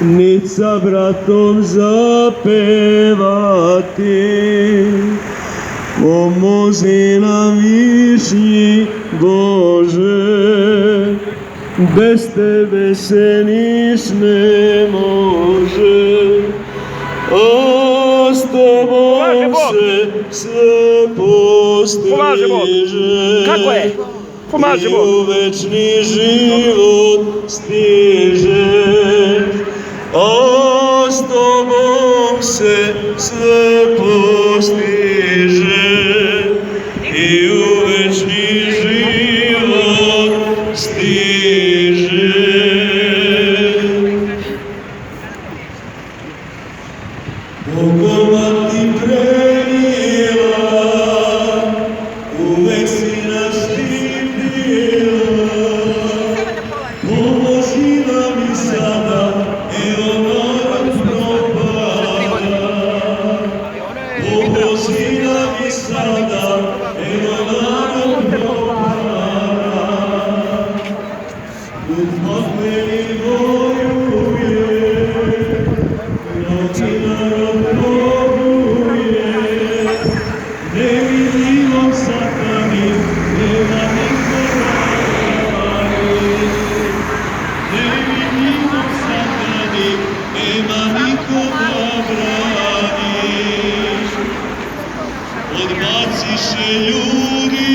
nit sa bratom zapevati. Pomozi nam višnji Bože, bez tebe se niš ne može, a s tobom se sve postiže. Kako je? Pomaže I Bog. u večni život stižeš, a s tobom se sve postiže. I u večni život stiže. Bogova ti premila, uvek si nas štitila. Pomozi nam i sada, evo narod propada. Pomozi nam i sada, evo narod propada. Duh pohveli vojuje, mnogi narod probuje. Nevidljivom satani, nema niko brani. Nevidljivom satani, nema niko brani. Odbaciše ljudi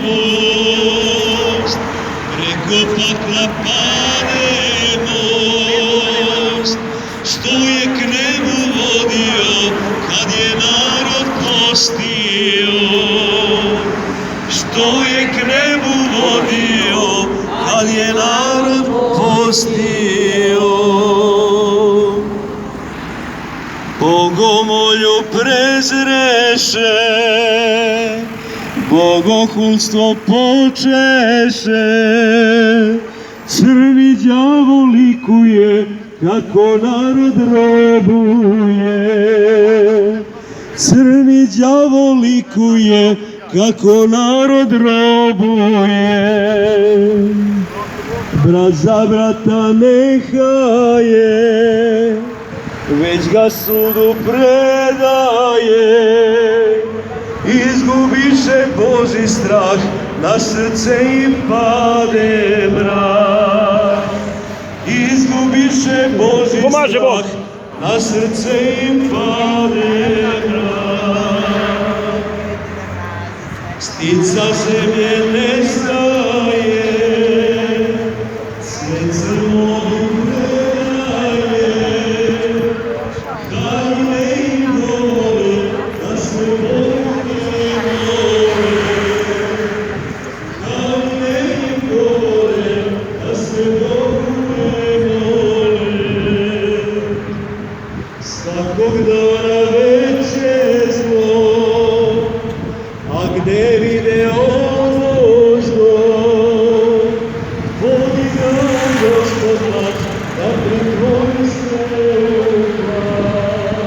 post, preko pakla pade most. Što je k nebu vodio, kad je narod postio? Što je k nebu vodio, kad je narod postio? Bogomolju prezreše, bogohulstvo počeše. Crni đavo likuje, kako narod robuje. Crni đavo likuje, kako narod robuje. Brat za brata nehaje, već ga sudu predaje. Izgubiše Božji strah, na srce im pade mrak. Izgubiše Božji Pomaže Bog. strah, na srce im pade mrak. Stica zemlje nestaje, sve crno predaje. Haljine im govore, da se Bogu ne mole. Haljine im govore, da se Bogu ne mole. Svakog dana veće zlo, a gde vide ovo zlo? Vodi ga Gospod naš, da pretvori sve u vlast.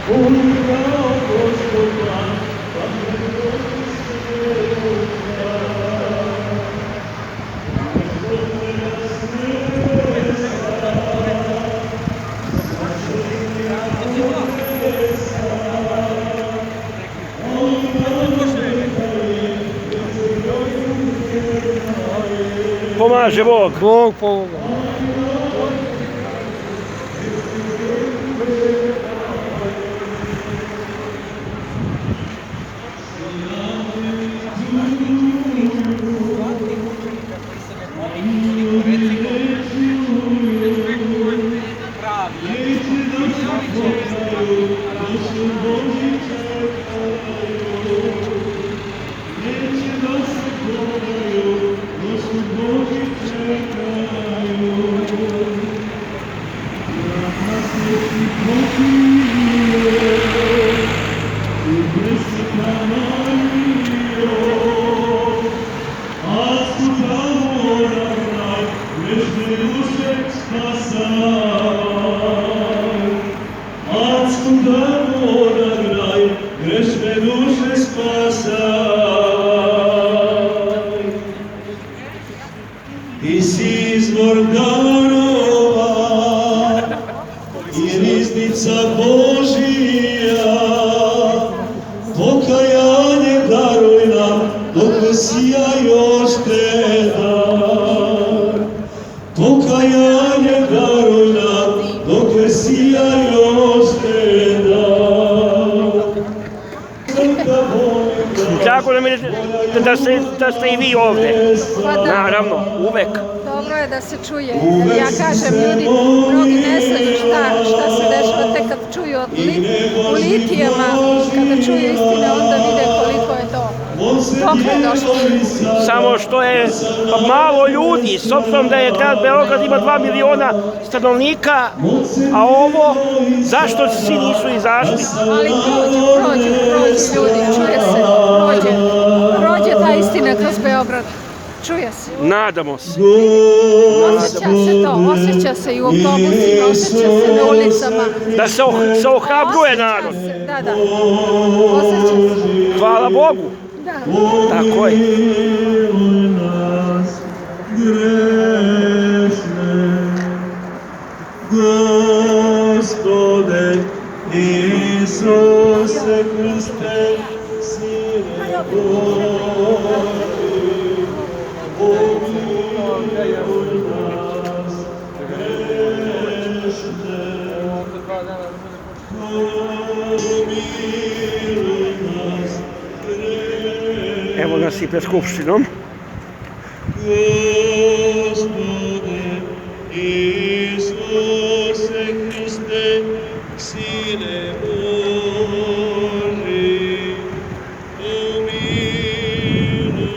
Vodi ga Gospod naš, da pretvori sve u vlast. Gospod nas nebesa, Pomaže Bog. Bog pomoga. grešne duše spasaj. Ti si izvor darova, Djevica Božija, pokajanje daruj nam, dok sija još te dar. Pokajanje daruj nam, dok sija još te dar. Drago nam je da ste i vi ovdje. Naravno, uvek. Dobro je da se čuje, jer ja kažem, ljudi mnogi ne znaju šta se dešava, tek kad čuju u litijama, kada čuju istine, onda vide koliko je to. Dok je došlo. Samo što je malo ljudi, s obzirom da je grad Beograd ima 2 miliona stanovnika, a ovo, zašto svi nisu izašli? Ali prođu ljudi, čuje se, prođe ta istina kroz Beograd. Čuje se. Nadamo se. Osjeća se i u autobusima, osjeća se na ulicama. Da se ohrabruje narod. Da, osjeća se. Hvala Bogu. Da. Tako je. Gospode Isuse Hriste, Sine Boži, pomiluj nas grešne. Pomiluj nas grešne. Evo nas i pred Skupštinom. Gospode Isuse Hriste, Sine Boži, pomiluj nas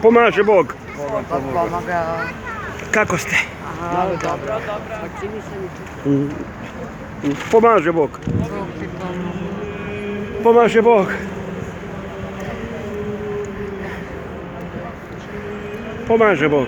Pomaže Bog. Pomogao. Kako ste? Dobro. Pomaže Bog. Pomaže Bog. Pomaže Bog.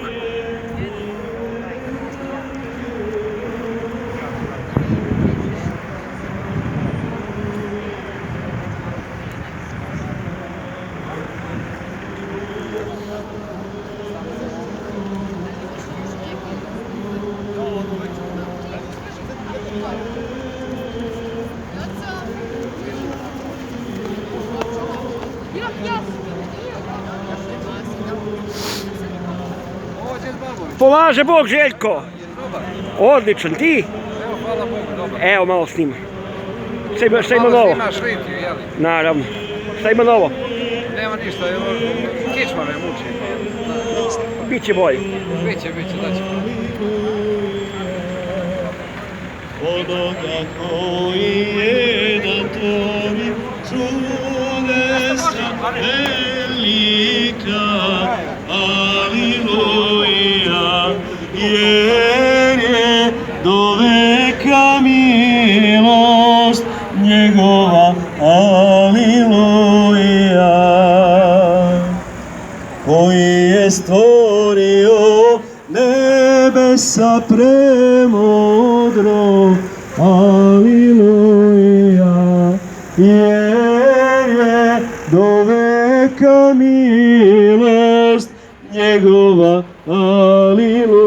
Pomaže Bog, Željko. Odličan, ti? Evo, hvala Bogu, dobro. Evo, malo snima. Šta ima novo? Snimaš litiju, jeli? Naravno. Šta ima novo? Nema ništa, evo, kičma me muči. Biće bolje. Biće, daće. onoga koji je na tebi čudesa velika, aliluja, jer je do veka milost njegova, aliluja, koji je stvorio nebesa premudro, aliluja, jer je do veka milost njegova, aliluja.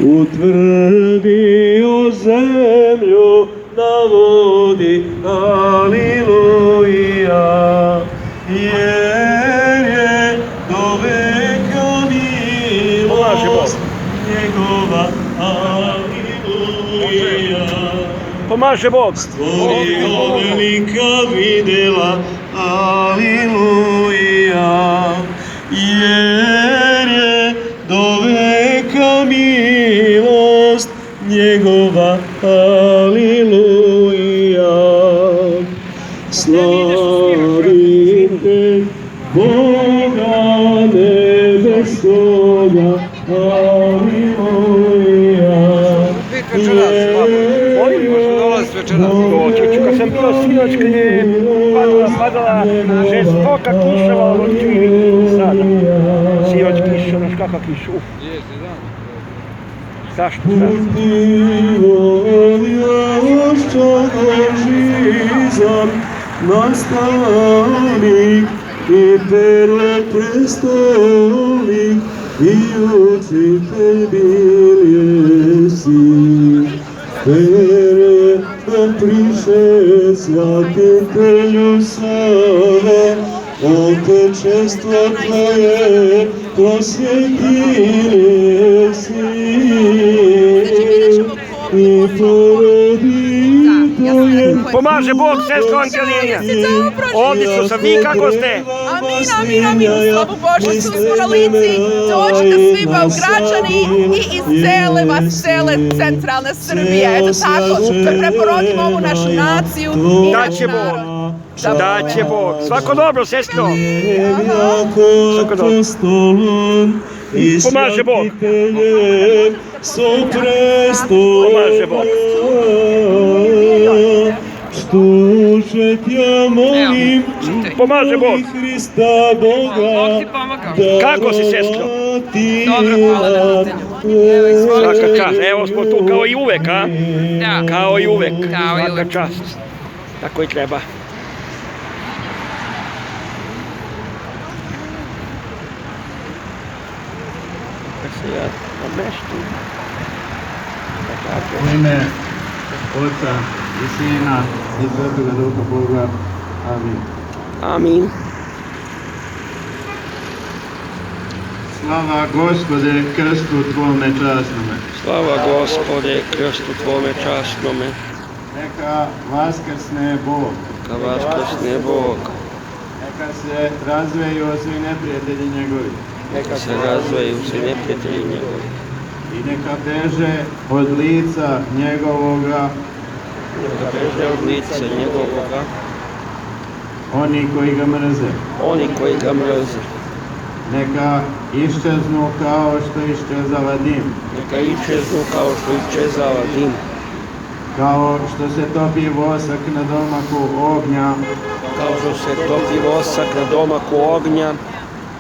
Utvrdio zemlju na vodi, aliluja, jer je do veka milost njegova, aliluja. Pomaže Bog. Stvorio velika videla, aliluja, jer je do veka milost njegova, aliluja. Slavim te, Boga nebeskoga, aliluja. Doći ću, kad sam bio sinoć, kad je padala žestoka kiša, ali čini sada. Sinoć kiša, znaš kakva kiša, Jeste, da. Zašto? Nastavnik i prestolnik i učitelj bil jesi. Verujem priše svятителю slave, Otečestvo Tvoje prosvjetili si. I porodi Tvoje. Pomaže Bog, sestro Angelina. Odlično sam, vi kako ste? Amin, slavu Božju, svi smo na lici, dođite svi Beograđani i iz cele vas cele centralne Srbije. Eto tako, preporodimo ovu našu naciju i naš Daće Bog. narod. Daće Bog. Svako dobro, sestro. Svako dobro. Pomaže Bog. Pomaže Bog. Slušaj ja molim, Pomaže Bog. Hrista Boga, Bog ti pomaga. Kako si, sestro? Dobro, hvala na pitanju. Svaka čast. Evo smo tu kao i uvek, a? Da. Kao i uvek. Kao i Svaka uvek. čast. Tako i treba. Kad se ja nameštim. U ime Oca i Sina i Svetoga Duha Boga. Amin. Amin. Slava Gospode krstu Tvome časnome. Slava Gospode, krstu Tvome časnome. Neka vaskrsne Bog. Neka vaskrsne Bog. Neka se razveju svi neprijatelji njegovi. Neka se razveju svi neprijatelji njegovi. I neka beže od lica njegovoga Neka beže od lica njegovoga oni koji ga mrze. oni koji ga mrze. Neka iščeznu kao što iščezava dim. Neka iščeznu kao što iščezava dim. Kao što se topi vosak na domaku ognja, Kao što se topi vosak na domaku ognja,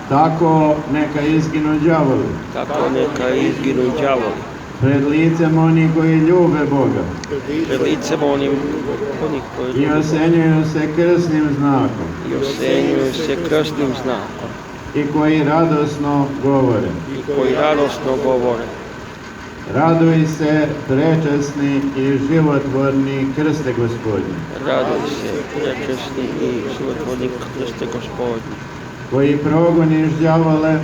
tako neka izginu đavoli. tako neka izginu i đavoli. Pred licem oni koji ljube Boga Pred licem onih koji i osenjuju se krsnim znakom i osenjuju se krstnim znakom i koji radosno govore. i koji radosno govore. Raduj se, prečasni i životvorni krste Gospodnji, Raduj se, prečasni i životvorni krste Gospodnji, koji progoniš đavole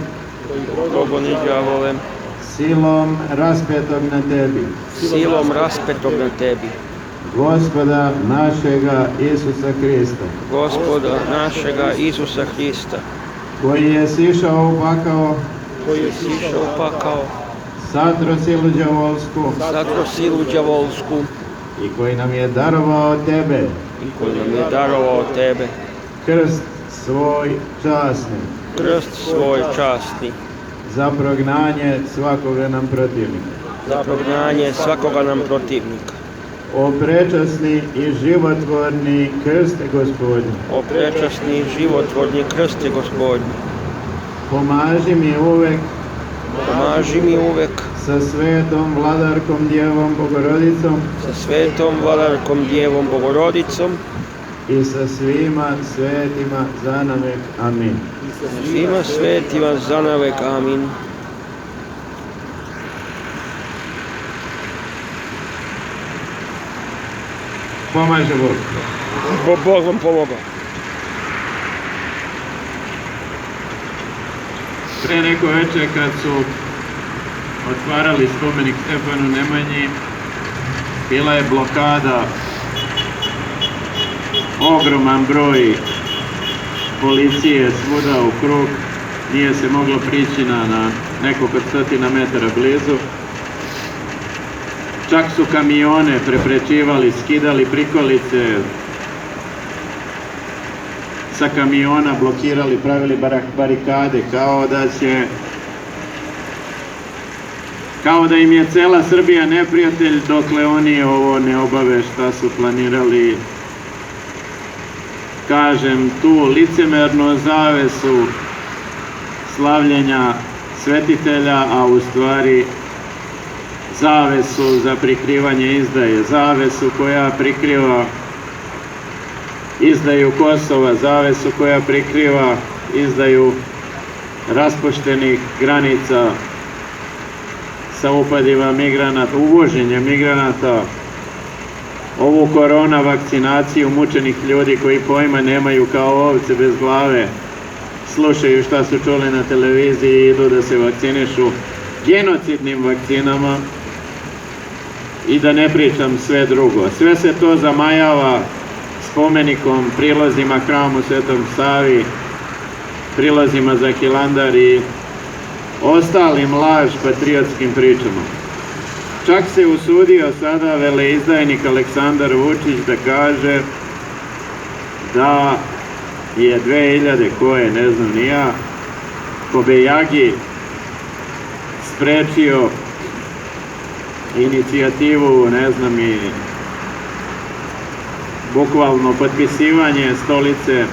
progoni đavole silom raspetog na tebi, silom raspetog na tebi, Gospoda našega Isusa Hrista, Gospoda našega Isusa Hrista, koji je sišao u pakao, koji je sišao u pakao, satro silu đavolsku satro silu đavolsku i koji nam je darovao tebe, i koji nam je darovao tebe, krst svoj časni, krst svoj časni, za prognanje svakoga nam protivnika. za prognanje svakoga nam protivnika. O prečasni i životvorni krste Gospodnji, O prečasni životvorni krste Gospodnji, pomaži mi uvek pomaži mi uvek sa svetom vladarkom Djevom Bogorodicom sa svetom vladarkom Djevom Bogorodicom i sa svima svetima zanavek. Amin. svima svetima zanavek. Amin. Pomaže Bog. Bog vam pomogao. Pre neko veče kad su otvarali spomenik Stefanu Nemanji, bila je blokada, ogroman broj policije svuda u krug, nije se moglo prići na nekoliko stotina metara blizu. Čak su kamione preprečivali, skidali prikolice sa kamiona, blokirali, pravili barikade, kao da im je cela Srbija neprijatelj, dokle oni ovo ne obave šta su planirali. Kažem, tu licemernu zavesu slavljenja svetitelja, a u stvari zavesu za prikrivanje izdaje, zavesu koja prikriva izdaju Kosova, zavesu koja prikriva izdaju raspuštenih granica sa upadima migranata, uvoženjem migranata, ovu korona vakcinaciju mučenih ljudi koji pojma nemaju kao ovce bez glave, slušaju šta su čuli na televiziji i idu da se vakcinišu genocidnim vakcinama i da ne pričam sve drugo. Sve se to zamajava spomenikom, prilazima hramu Svetom Savi, prilazima za Hilandar i ostalim laž patriotskim pričama. Čak se usudio sada veleizdajnik Aleksandar Vučić da kaže da je 2000 koje, ne znam ni ja, Kobejagi sprečio inicijativu, ne znam, i bukvalno potpisivanje stolice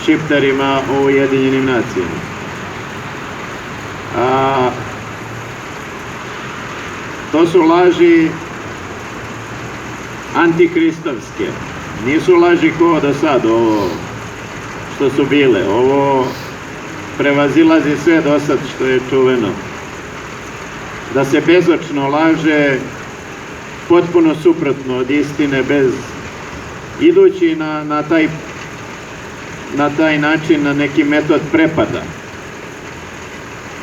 Šiptarima u Ujedinjenim nacijama. To su laži antikristovske. Nisu laži ko do sad ovo što su bile. Ovo prevazilazi sve do sad što je čuveno. Da se bezočno laže potpuno suprotno od istine, bez idući na taj način, na neki metod prepada.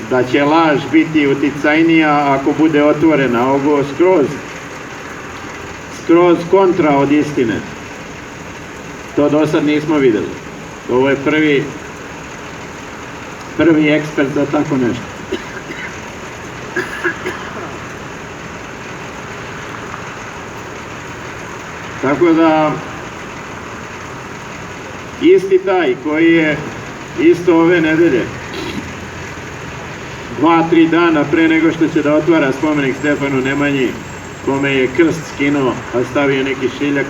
Da će laž biti uticajnija ako bude otvorena. Ovo skroz kontra od istine. To do sad nismo videli. Ovo je prvi ekspert za tako nešto. Tako da, isti taj koji je isto ove nedelje, 2-3 dana pre nego što će da otvara spomenik Stefanu Nemanji, kome je krst skinuo, a stavio neki šiljak,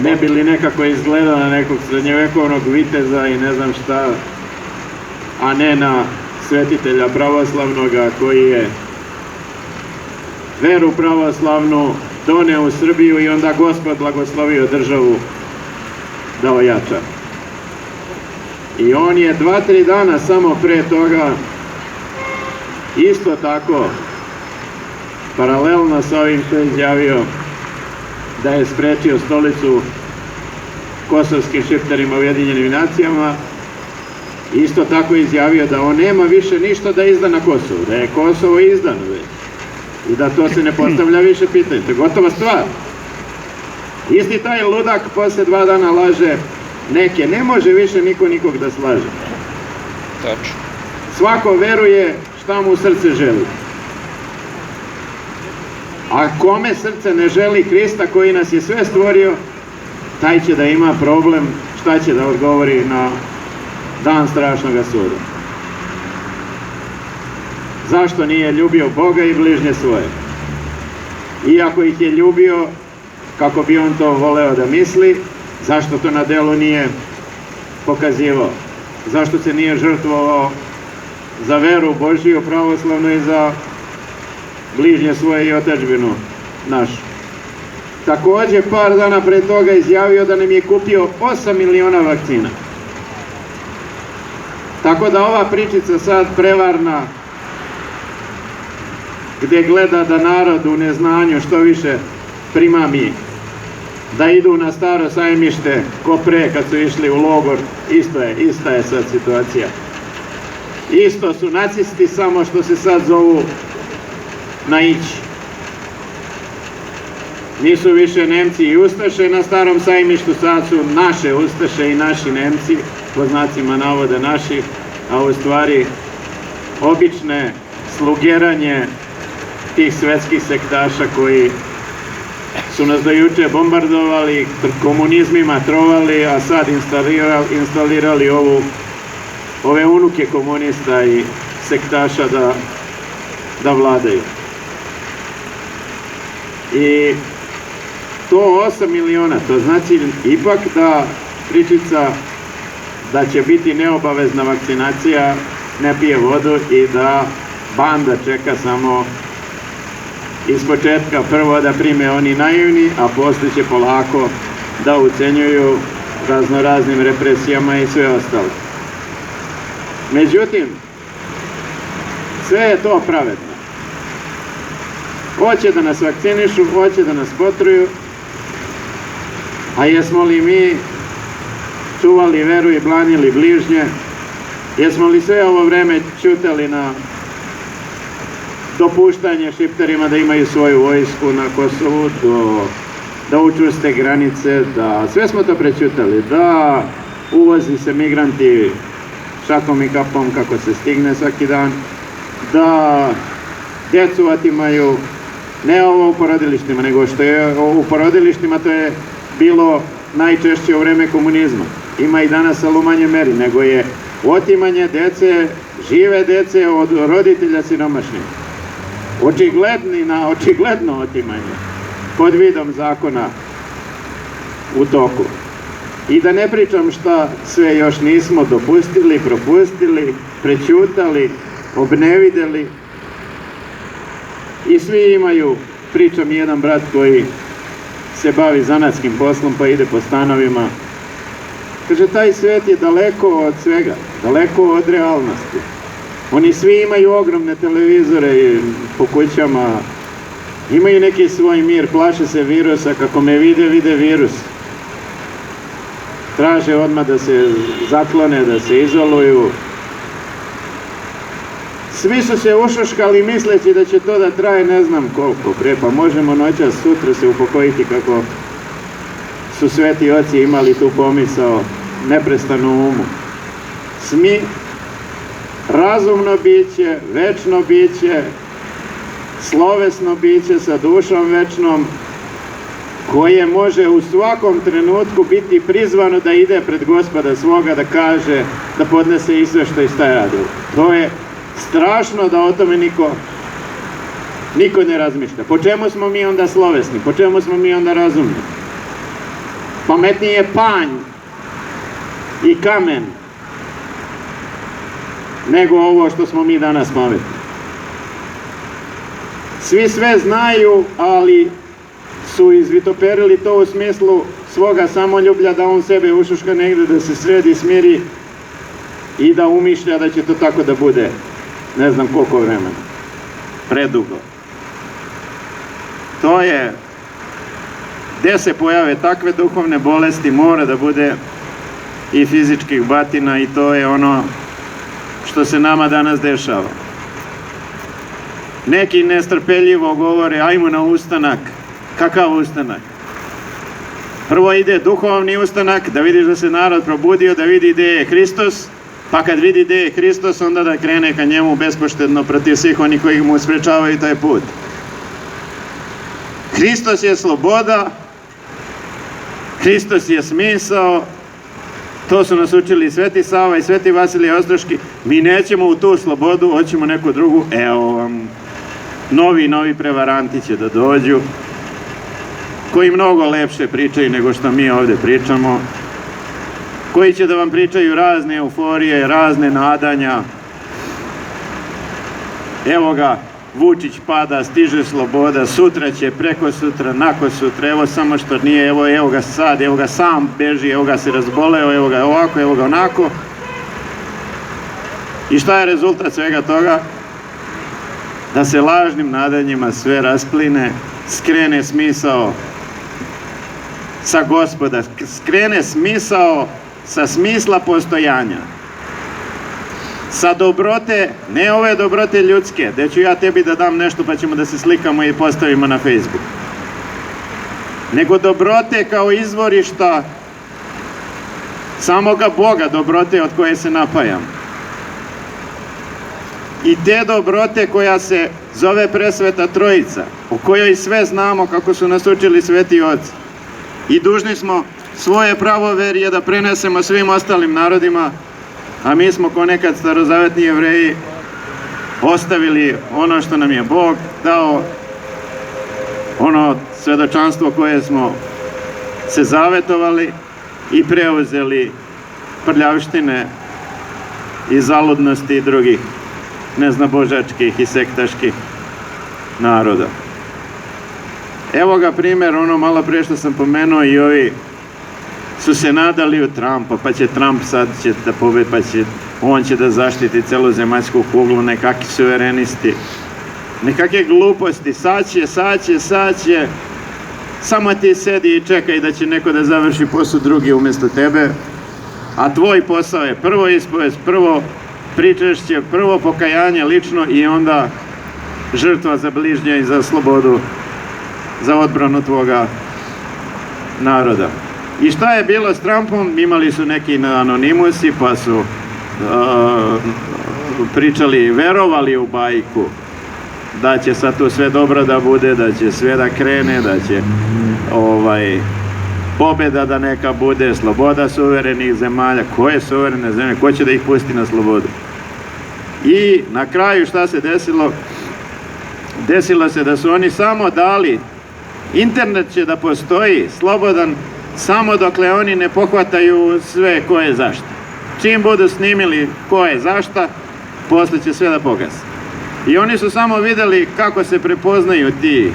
ne bi li nekako izgledao na nekog srednjevekovnog viteza i ne znam šta, a ne na svetitelja pravoslavnoga koji je veru pravoslavnu doneo u Srbiju i onda Gospod blagoslovio državu da ojača. I on je 2-3 dana samo pre toga isto tako paralelno sa ovim što je izjavio da je sprečio stolicu kosovskim Šiptarima u Ujedinjenim nacijama, isto tako izjavio da on nema više ništa da izda na Kosovu, da je Kosovo izdano već i da to se ne postavlja više pitanje. To je gotova stvar. Isti taj ludak posle 2 dana laže neke. Ne može više niko nikog da slaže. Tačno. Svako veruje šta mu srce želi. A kome srce ne želi Hrista koji nas je sve stvorio, taj će da ima problem šta će da odgovori na dan strašnog suda. Zašto nije ljubio Boga i bližnje svoje? Iako ih je ljubio kako bi on to voleo da misli, zašto to na delu nije pokazivao? Zašto se nije žrtvovao za veru Božiju pravoslavnu i za bližnje svoje i otadžbinu našu? Takođe, par dana pre toga izjavio da nam je kupio 8 miliona vakcina. Tako da ova pričica sad prevarna, gde gleda da narod u neznanju što više primami, da idu na Staro sajmište ko pre kad su išli u logor, ista je sad situacija. Isto su nacisti, samo što se sad zovu naići. Nisu više Nemci i Ustaše na Starom sajmištu, sad su naše Ustaše i naši Nemci, po znacima navoda naši, a u stvari obične slugeranje tih svetskih sektaša koji su nas do juče bombardovali, komunizmima trovali, a sad instalirali ove unuke komunista i sektaša da vladaju. I to 8 miliona, to znači ipak da pričica da će biti neobavezna vakcinacija ne pije vodu i da banda čeka samo iz početka prvo da prime oni naivni, a poslije će polako da ucenjuju raznoraznim represijama i sve ostalo. Međutim, sve je to pravedno. Hoće da nas vakcinišu, hoće da nas potruju, a jesmo li mi čuvali veru i branili bližnje? Jesmo li sve ovo vreme ćutali na dopuštanje Šiptarima da imaju svoju vojsku na Kosovu, da učvrste granice, da sve smo to prećutali, da uvozi se migranti šakom i kapom kako se stigne svaki dan, da djecu otimaju, ne ovo u porodilištima, nego što je u porodilištima, to je bilo najčešće u vreme komunizma. Ima i danas, ali u manje meri, nego je otimanje dece, žive dece od roditelja siromašnih. Očigledno otimanje pod vidom zakona u toku. I da ne pričam šta sve još nismo dopustili, propustili, prećutali, obnevideli. I svi imaju, pričam jedan brat koji se bavi zanatskim poslom pa ide po stanovima. Kaže, taj svet je daleko od svega, daleko od realnosti. Oni svi imaju ogromne televizore po kućama, imaju neki svoj mir, plaše se virusa, kako me vide virus. Traže odmah da se zaklone, da se izoluju. Svi su se ušuškali misleći da će to da traje ne znam koliko, pa možemo noćas sutra se upokojiti kako su sveti oci imali tu pomisao neprestano u umu. Smi, razumno biće, večno biće, slovesno biće sa dušom večnom, koje može u svakom trenutku biti prizvano da ide pred Gospoda svoga, da kaže, da podnese izveštaj šta je radio. To je strašno da o tome niko ne razmišlja. Po čemu smo mi onda slovesni? Po čemu smo mi onda razumni? Pametniji je panj i kamen nego ovo što smo mi danas pametni. Svi sve znaju, ali su izvitoperili to u smislu svoga samoljublja, da on sebe ušuška negde, da se sredi, smiri i da umišlja da će to tako da bude ne znam koliko vremena. Predugo. To je, gde se pojave takve duhovne bolesti, mora da bude i fizičkih batina, i to je ono što se nama danas dešava. Neki nestrpeljivo govore, ajmo na ustanak. Kakav ustanak? Prvo ide duhovni ustanak, da vidiš da se narod probudio, da vidi gde je Hristos, pa kad vidi gde je Hristos, onda da krene ka njemu bespoštedno protiv svih onih koji mu sprečavaju taj put. Hristos je sloboda, Hristos je smisao, to su nas učili Sveti Sava i Sveti Vasilije Ostroški. Mi nećemo u tu slobodu, hoćemo neku drugu. Evo vam, novi prevaranti će da dođu, koji mnogo lepše pričaju nego što mi ovde pričamo, koji će da vam pričaju razne euforije, razne nadanja. Evo ga, Vučić pada, stiže sloboda, sutra će, preko sutra, nakon sutra, evo samo što nije, evo ga sad, evo ga sam beži, evo ga se razboleo, evo ga ovako, evo ga onako. I šta je rezultat svega toga? Da se lažnim nadanjima sve raspline, skrene smisao sa Gospoda, skrene smisao sa smisla postojanja, sa dobrote, ne ove dobrote ljudske, gde ću ja tebi da dam nešto pa ćemo da se slikamo i postavimo na Facebook, nego dobrote kao izvorišta samoga Boga, dobrote od koje se napajam. I te dobrote koja se zove Presveta Trojica, o kojoj sve znamo kako su nas učili sveti oci. I dužni smo svoje pravoverje da prenesemo svim ostalim narodima, a mi smo ko nekad starozavetni Jevreji ostavili ono što nam je Bog dao, ono svedočanstvo koje smo se zavetovali i preuzeli prljavštine i zaludnosti drugih neznabožačkih i sektaških naroda. Evo ga primjer, ono malo prije što sam pomenuo, i ovi su se nadali u Trumpa, pa će Trump sad će da pobedi, pa će on će da zaštiti celu zemaljsku kuglu, nekakvi suverenisti, nekakve gluposti, sad će, samo ti sedi i čekaj da će neko da završi posao drugi umjesto tebe, a tvoj posao je prvo ispovest, prvo pričešće, prvo pokajanje lično i onda žrtva za bližnje i za slobodu, za odbranu tvoga naroda. I šta je bilo s Trumpom? Imali su neki anonimusi pa su pričali, verovali u bajku da će sad tu sve dobro da bude, da će sve da krene, da će pobjeda da neka bude, sloboda suverenih zemalja. Koje suverene zemlje? Ko će da ih pusti na slobodu? I na kraju šta se desilo? Desilo se da su oni samo dali, internet će da postoji slobodan samo dokle oni ne pohvataju sve ko je zašta. Čim budu snimili ko je zašta, posle će sve da pogase. I oni su samo vidjeli kako se prepoznaju ti,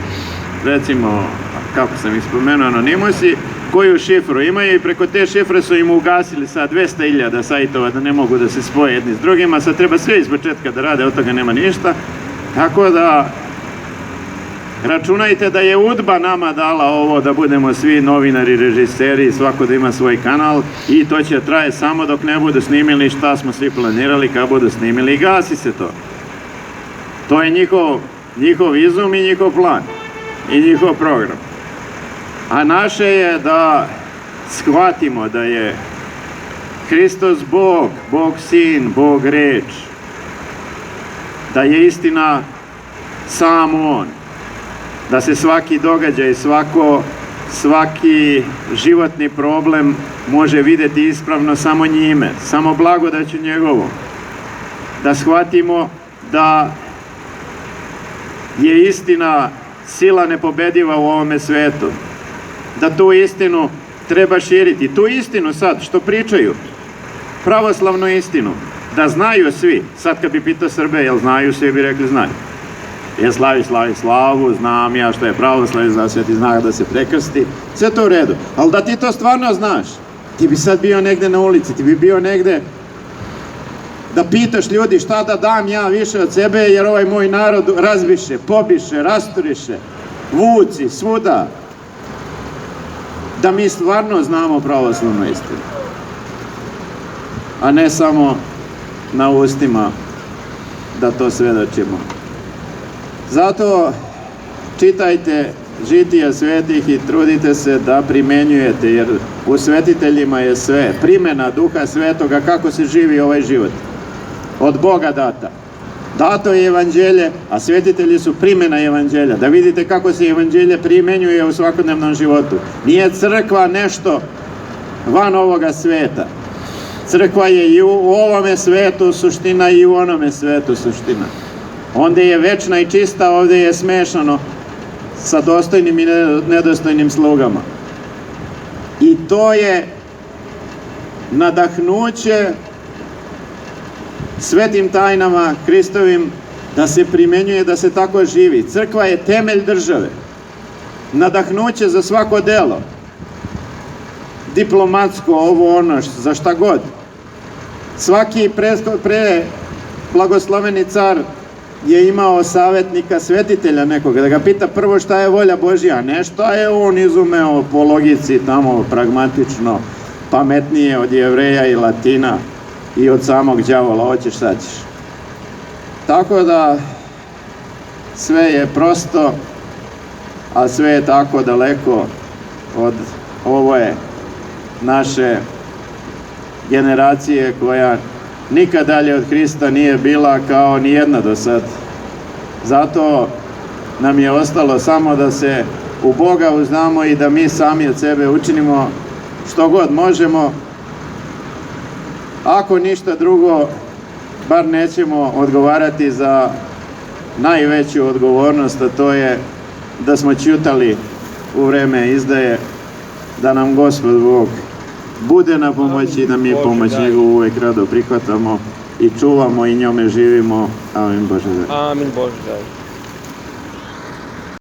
recimo, kako sam ih spomenuo, anonimusi, koju šifru imaju i preko te šifre su im ugasili sad 200.000 sajtova da ne mogu da se spoje jedni s drugima, sad treba sve iz početka da rade, od toga nema ništa. Tako da računajte da je UDBA nama dala ovo da budemo svi novinari, režiseri, svako da ima svoj kanal i to će traje samo dok ne budu snimili šta smo svi planirali, kad budu snimili i gasi se to. To je njihov izum i njihov plan i njihov program. A naše je da shvatimo da je Hristos Bog, Bog Sin, Bog Reč, da je istina sam On, da se svaki događaj, svaki životni problem može vidjeti ispravno samo njime, samo blagodaću njegovom. Da shvatimo da je istina sila nepobediva u ovome svetu, da tu istinu treba širiti. Tu istinu sad što pričaju, pravoslavnu istinu, da znaju svi. Sad kad bi pitao Srbe, jel znaju, svi bi rekli znaju. Je slavi slavu, znam ja što je pravoslavlje, za sveti znak da se prekrsti, sve to u redu. Ali da ti to stvarno znaš, ti bi sad bio negde na ulici, ti bi bio negde da pitaš ljudi šta da dam ja više od sebe, jer ovaj moj narod razbiše, pobiše, rasturiše, vuci, svuda. Da mi stvarno znamo pravoslavnu istinu, a ne samo na ustima da to svedočimo. Zato čitajte žitija svetih i trudite se da primenjujete, jer u svetiteljima je sve. Primjena Duha Svetoga, kako se živi ovaj život. Od Boga data. Dato je evanđelje, a svetitelji su primjena evanđelja. Da vidite kako se evanđelje primenjuje u svakodnevnom životu. Nije crkva nešto van ovoga sveta. Crkva je i u ovome svetu suština i u onome svetu suština. Ondje je večna i čista, ovdje je smešano sa dostojnim i nedostojnim slugama. I to je nadahnuće svetim tajnama Hristovim da se primenjuje, da se tako živi. Crkva je temelj države, nadahnuće za svako delo, diplomatsko, ovo ono, za šta god. Svaki blagosloveni car je imao savjetnika, svetitelja nekoga, da ga pita prvo šta je volja Božja, a ne šta je on izumeo po logici tamo pragmatično, pametnije od Jevreja i Latina i od samog đavola, hoćeš sad ćeš. Tako da sve je prosto, a sve je tako daleko od ove naše generacije koja nikad dalje od Hrista nije bila kao ni jedna do sad. Zato nam je ostalo samo da se u Boga uznamo i da mi sami od sebe učinimo što god možemo. Ako ništa drugo, bar nećemo odgovarati za najveću odgovornost, a to je da smo ćutali u vreme izdaje, da nam Gospod Bog bude na pomoći i da mi pomoć njegovu uvek rado prihvatamo i čuvamo i njome živimo. Amin Bože. Amin Bože.